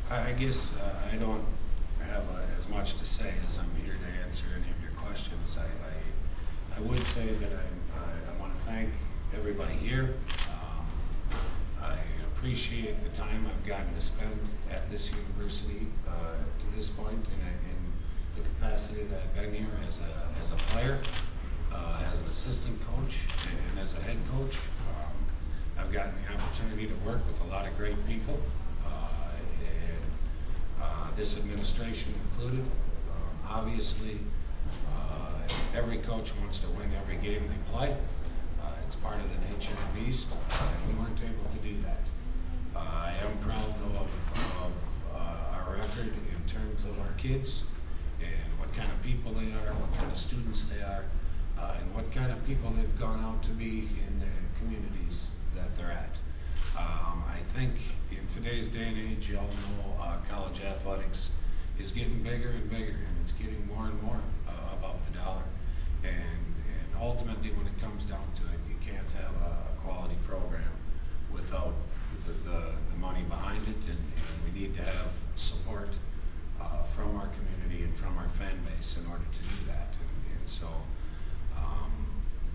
I guess I don't have as much to say as I'm here to answer any of your questions. I would say that I want to thank everybody here. I appreciate the time I've gotten to spend at this university to this point in the capacity that I've been here as a player, as an assistant coach, and as a head coach. I've gotten the opportunity to work with a lot of great people, this administration included. Obviously, every coach wants to win every game they play. It's part of the nature of the beast, and we weren't able to do that. I am proud, though, of our record in terms of our kids and what kind of people they are, what kind of students they are, and what kind of people they've gone out to be in the communities that they're at. I think in today's day and age, you all know college athletics is getting bigger and bigger, and it's getting more and more about the dollar. And ultimately, when it comes down to it, you can't have a quality program without the money behind it, and we need to have support from our community and from our fan base in order to do that. And so,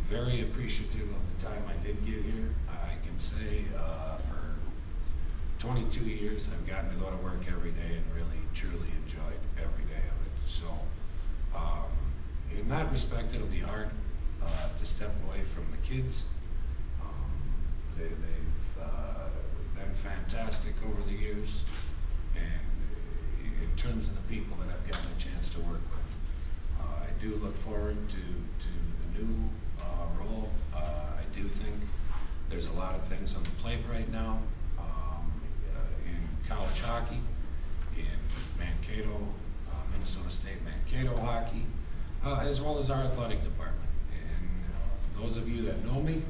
very appreciative of the time I did get here. I can say for 22 years I've gotten to go to work every day and really truly enjoyed every day of it. So in that respect, it'll be hard to step away from the kids. They've been fantastic over the years, and in terms of the people that I've gotten a chance to work with, I do look forward to the new role. I do think there's a lot of things on the plate right now in college hockey, in Mankato, Minnesota State Mankato hockey, as well as our athletic department. And those of you that know me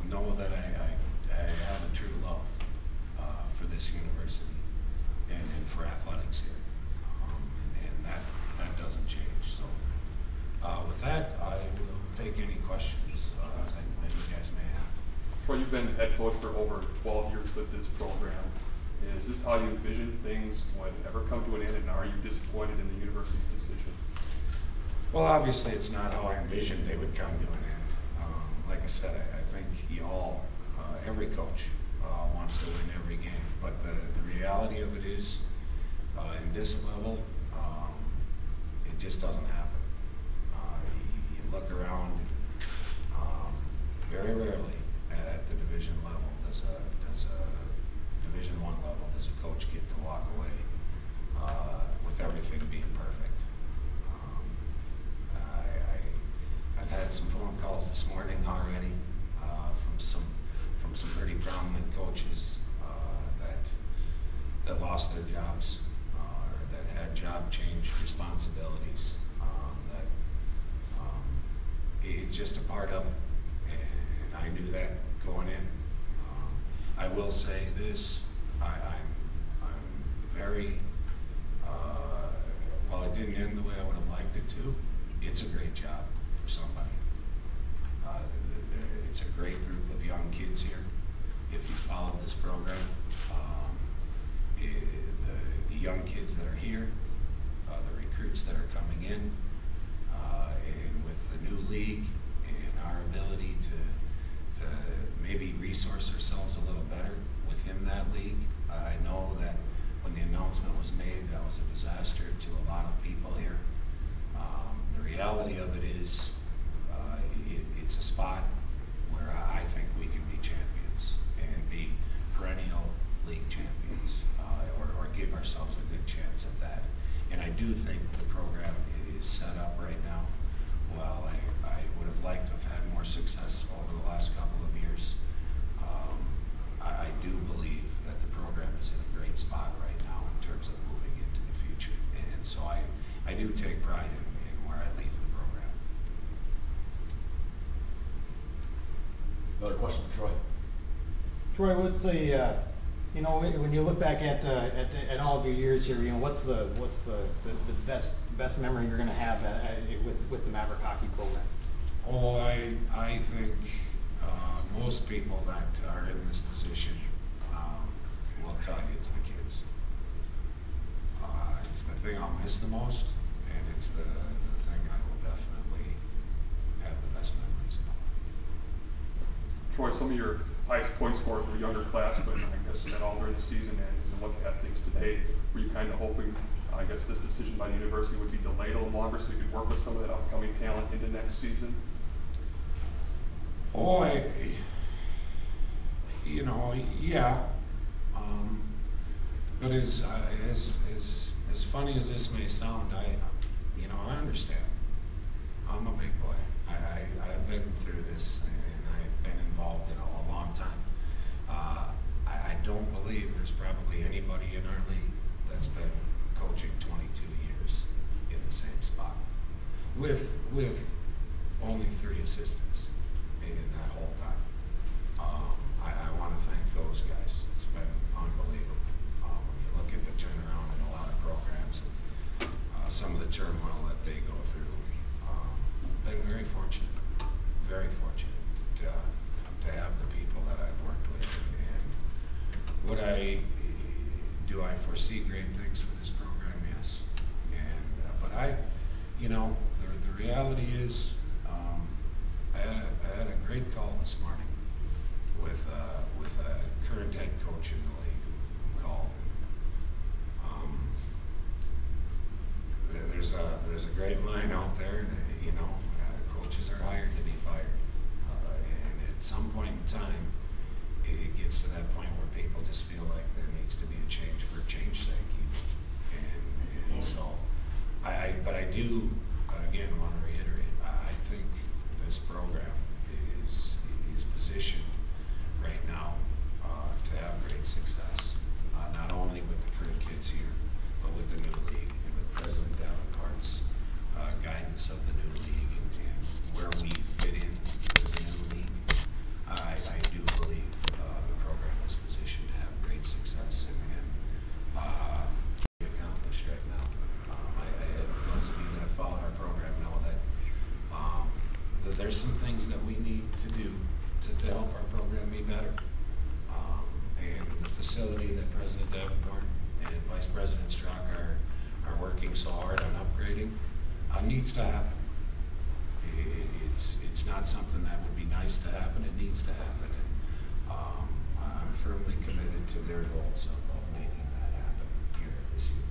know that I have a true love for this university and for athletics here, and that doesn't change. So with that, I will take any questions that you guys may have. Troy, you've been head coach for over 12 years with this program. Is this how you envision things would ever come to an end, and are you disappointed in the university's decision? Well, obviously it's not how I envisioned they would come to an end. Like I said, I think every coach wants to win every game, but the reality of it is, in this level, it just doesn't happen. You look around, very rarely at the Division level does a Division I level does a coach get to walk away with everything being perfect. I've had some phone calls this morning already from some pretty prominent coaches that lost their jobs or that had job change responsibilities. It's just a part of it, and I knew that going in. I will say this: I'm very while it didn't end the way I would have liked it to. It's a great job for somebody. It's a great group of young kids here. If you follow this program, the young kids that are here, the recruits that are coming in, and with the new league and our ability to maybe resource ourselves a little better within that league. I know that when the announcement was made, that was a disaster to a lot of people here. The reality of it is, it's a spot where I think we can be champions and be perennial league champions, or give ourselves a good chance at that. And I do think the program is set up right now. While I would have liked to have had more success over the last couple of years, I do believe that the program is in a great spot right now in terms of moving into the future. And so I do take pride in where I leave the program. Another question for Troy. Troy, what's when you look back at all of your years here, what's the best memory you're going to have with the Maverick hockey program? Oh, I think most people that are in this position will they'll tell you it's the kids. It's the thing I'll miss the most, and it's the thing I will definitely have the best memories of. Troy, some of your highest point scorers were younger classmen, I guess, and all during the season, and as you look at things today, were you kind of hoping, I guess, this decision by the university would be delayed a little longer so you could work with some of that upcoming talent into next season? Oh, yeah. But as funny as this may sound, I understand. I'm a big boy. I've been through this, and I've been involved in it a long time. I don't believe there's probably anybody in our league that's been coaching 22 years in the same spot, with only 3 assistants in that whole time. I want to thank those guys. It's been unbelievable. When you look at the turnaround in a lot of programs, and some of the turmoil that they go through, been very fortunate to have the people that I've worked with. And do I foresee great things for this program? Yes. And but the reality is, I had a great call this morning with a current head coach in the league who called. There's a great line out there that, coaches are hired to be fired, and at some point in time, it gets to that point where people just feel like there needs to be a change for change's sake, and so but I do again want to reiterate, I think this program is positioned right now to have great success, not only with the current kids here, but with the new league and with President Davenport's guidance of the new league and where we fit in to the new league. I do believe the program is positioned to have great success and be accomplished right now. Those of you that have followed our program know that there's some things that we need to do to help our program be better. And the facility that President Davenport and Vice President Strzok are working so hard on upgrading needs to happen. It's not something that would be nice to happen. It needs to happen. And I'm firmly committed to their goals of making that happen here at this university.